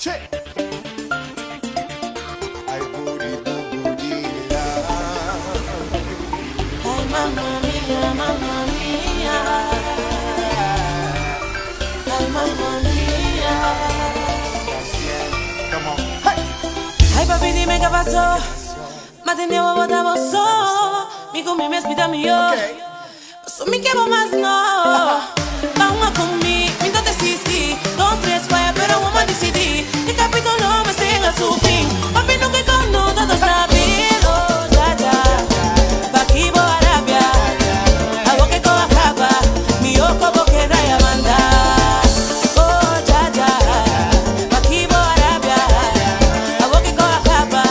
Check. I booty boo booty love. Ay, mamma mia, mamma mia. Ay, mamma mia. Come on. Hey. Ay, papi, dime qué pasó. Ma tenevo votavo so. Mi come mi aspetta mio. So mi chiamo mas no. Ma una con mi date sì. Dos, tres, fire, pero una decidí. Il capitolo me sigue a su fin. Papi, no que con no todo sabido. Ya, ya. Bakibo Arabia. Hago que coja capa. Mi ojo porque da ya manda. Oh, ya, ya. Bakibo Arabia. Hago que coja capa.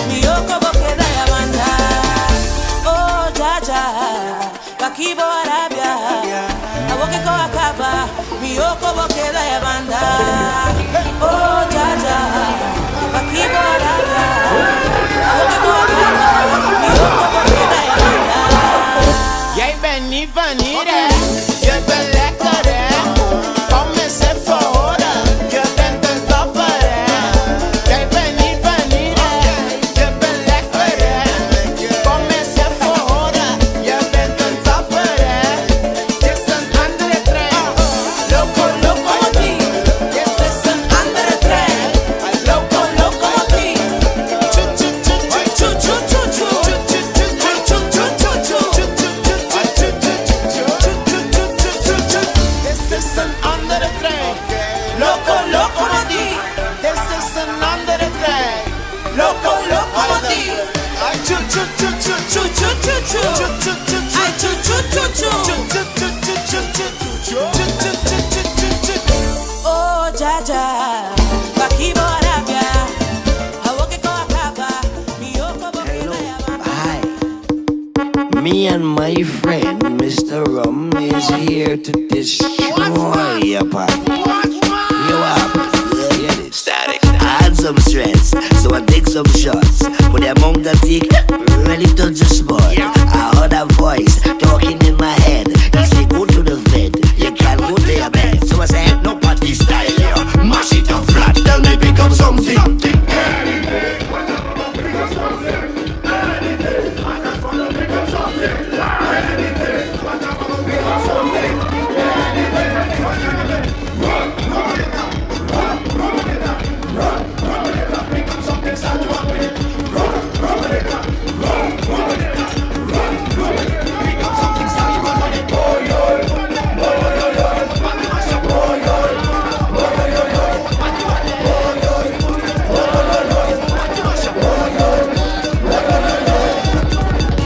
Mi ojo porque da ya manda. Oh, ya, ya. Bakibo Arabia. Hago que coja capa. Mi ojo porque da ya manda. Oh, ya, ya. Bakibo Arabia. Hago que coja capa. Mi ojo porque da ya manda. Jij bent niet van hier, hè? Je bent lekker, hè? Kom eens even horen. Je bent een topper, hè? Jij bent niet van hier, hè? Je bent lekker, hè? Kom eens even horen. Je bent een topper, hè? Dit is een andere trein. Locomotief. Dit is een andere trein. Locomotief. Dit is een andere trein. Locomotief. Dit is een andere trein. Locomotief. Ay, chu chu chu chu chu chu chu chu. Ay, chu chu chu chu. Oh, ya, ya. Bakibo Arabia. Hago que coja capa. Mi ojo porque da ya manda. Hi. Me and my friend, Mr. Rum, is here to destroy your party. You up? Get it? Static. I had some stress, so I take some shots. But the amount I take really touch the spot. I heard a voice talking in my head. He said, go to the vet, you can't go to your bed. So I said, no party style here. Mash it up flat, tell me pick up something.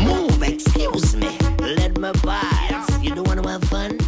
Move, excuse me. Let me pass. You don't wanna have fun?